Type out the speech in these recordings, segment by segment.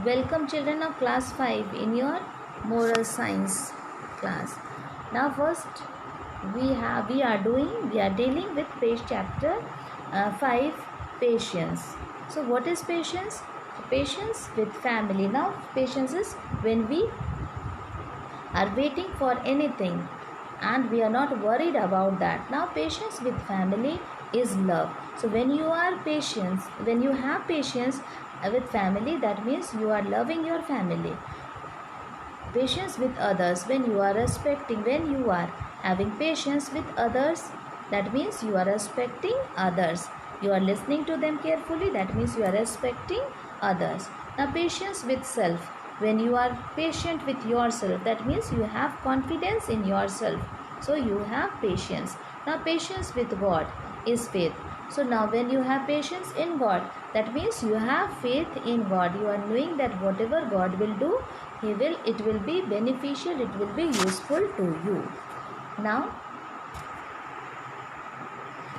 Welcome children of class 5 in your moral science class. Now first we are dealing with page chapter 5, patience. So what is patience? Patience with family. Now patience is when we are waiting for anything and we are not worried about that. Now patience with family is love. So when you have patience with family, that means you are loving your family. Patience with others, when you are having patience with others, that means you are respecting others. You are listening to them carefully, that means you are respecting others. Now patience with self, when you are patient with yourself, that means you have confidence in yourself, so you have patience. Now patience with God is faith. So now when you have patience in God, that means you have faith in God. You are knowing that whatever God will do, it will be beneficial, it will be useful to you. Now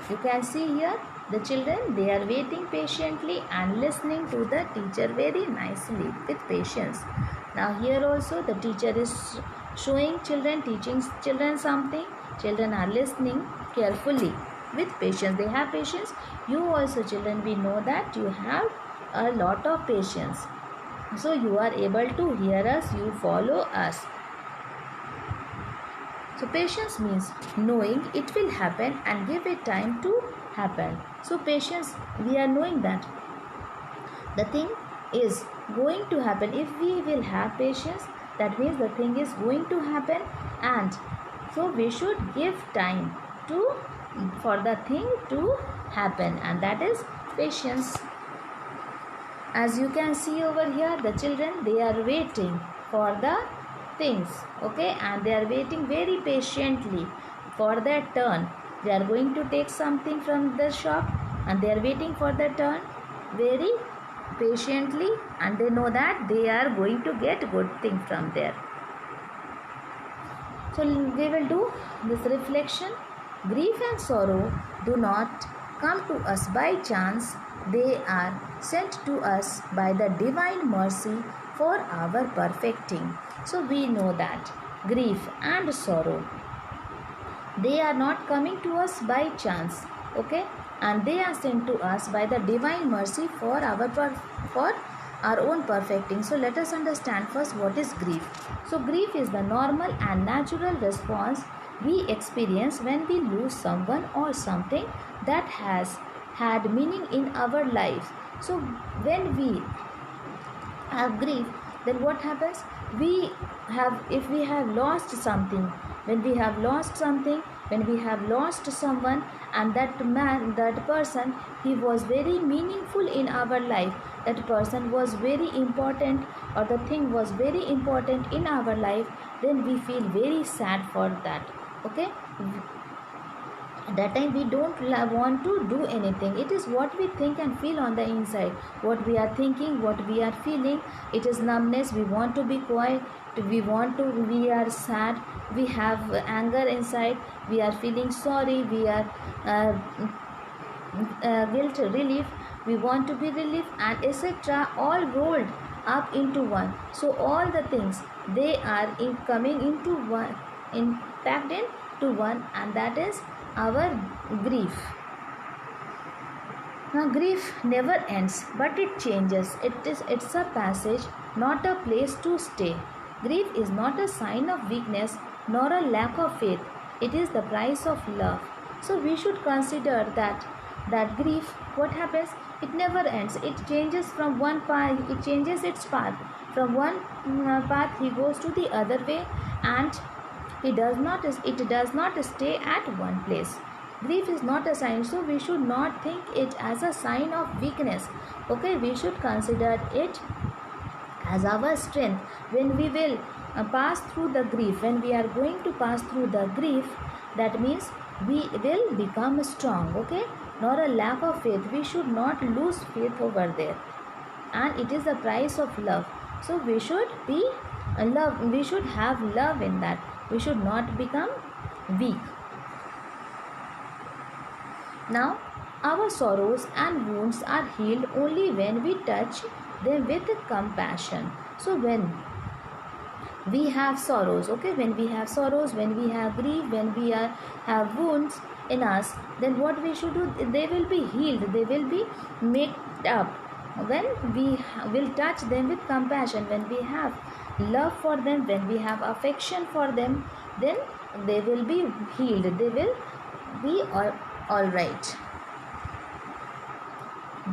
you can see here the children, they are waiting patiently and listening to the teacher very nicely with patience. Now here also the teacher is showing children, teaching children something. Children are listening carefully with patience. They have patience. You also children, we know that you have a lot of patience. So you are able to hear us, you follow us. So patience means knowing it will happen and give it time to happen. So patience, we are knowing that the thing is going to happen. If we will have patience, that means the thing is going to happen, and so we should give time to for the thing to happen, and that is patience. As you can see over here, the children, they are waiting for the things, okay, and they are waiting very patiently for their turn. They are going to take something from the shop and they are waiting for their turn very patiently, and they know that they are going to get good thing from there. So we will do this reflection. Grief and sorrow do not come to us by chance. They are sent to us by the divine mercy for our perfecting. So we know that grief and sorrow, they are not coming to us by chance, okay, and they are sent to us by the divine mercy for our own perfecting. So let us understand first what is grief. So grief is the normal and natural response we experience when we lose someone or something that has had meaning in our lives. So when we have grief, then what happens? If we have lost something, when we have lost something, when we have lost someone, and that person, he was very meaningful in our life, that person was very important, or the thing was very important in our life, then we feel very sad for that, okay. At that time we don't want to do anything. It is what we think and feel on the inside, what we are thinking, what we are feeling. It is numbness. We want to be quiet, we are sad, we have anger inside, we are feeling sorry, we are guilt, relief, we want to be relief, and etc., all rolled up into one. So all the things, they are coming into one, packed into one, and that is our grief. Now grief never ends, but it changes. It's a passage, not a place to stay. Grief is not a sign of weakness nor a lack of faith. It is the price of love. So we should consider that grief, what happens? It never ends. It changes from one path. It changes its path from one path. He goes to the other way, and it does not stay at one place. Grief is not a sign, so we should not think it as a sign of weakness. Okay, we should consider it as our strength. When we will pass through the grief, when we are going to pass through the grief, that means we will become strong, okay, nor a lack of faith. We should not lose faith over there, and it is the price of love. So we should be love, we should have love in that. We should not become weak. Now, our sorrows and wounds are healed only when we touch them with compassion. So when we have sorrows, okay, when we have sorrows, when we have grief, when we have wounds in us, then what we should do, they will be healed, they will be made up when we will touch them with compassion, when we have love for them, when we have affection for them, then they will be healed, they will be all right.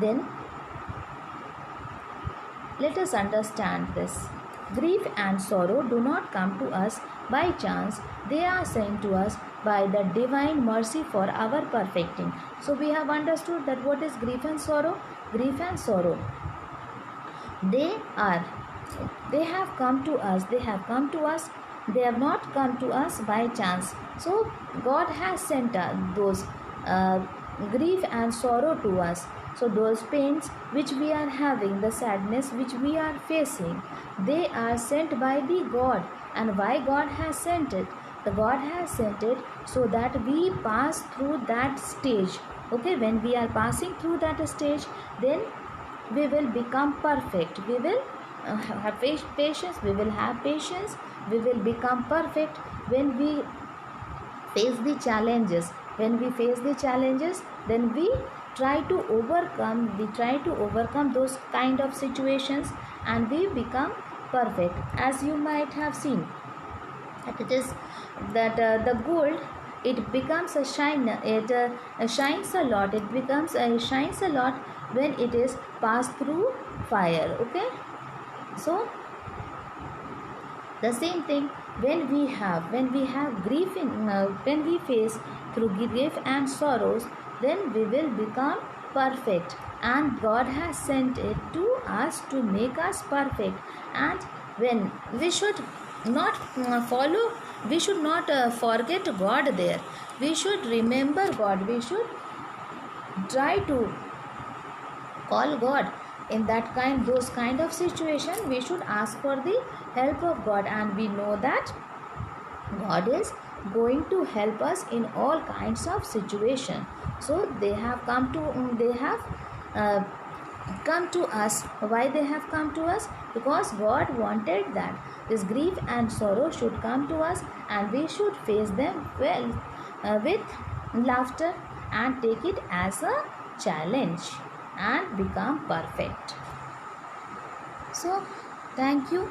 Then let us understand this. Grief and sorrow do not come to us by chance, they are sent to us by the divine mercy for our perfecting. So we have understood that what is grief and sorrow? Grief and sorrow, they have come to us, they have not come to us by chance. So God has sent those uh, grief and sorrow to us. So those pains which we are having, the sadness which we are facing, they are sent by the God. And why God has sent it? The God has sent it so that we pass through that stage. Okay, when we are passing through that stage, then we will become perfect, we will have patience, we will have patience, we will become perfect when we face the challenges. When we face the challenges, then we try to overcome those kind of situations, and we become perfect. As you might have seen, that it is that the gold, it becomes a shine, it shines a lot, it becomes shines a lot when it is passed through fire. Okay, so the same thing, when we have grief in when we face through grief and sorrows, then we will become perfect, and God has sent it to us to make us perfect. And when we should not follow, we should not forget God there, we should remember God, we should try to call God in those kind of situation. We should ask for the help of God, and we know that God is going to help us in all kinds of situation. So they have come to uh, come to us. Why they have come to us? Because God wanted that this grief and sorrow should come to us, and we should face them well, with laughter, and take it as a challenge and become perfect. So thank you.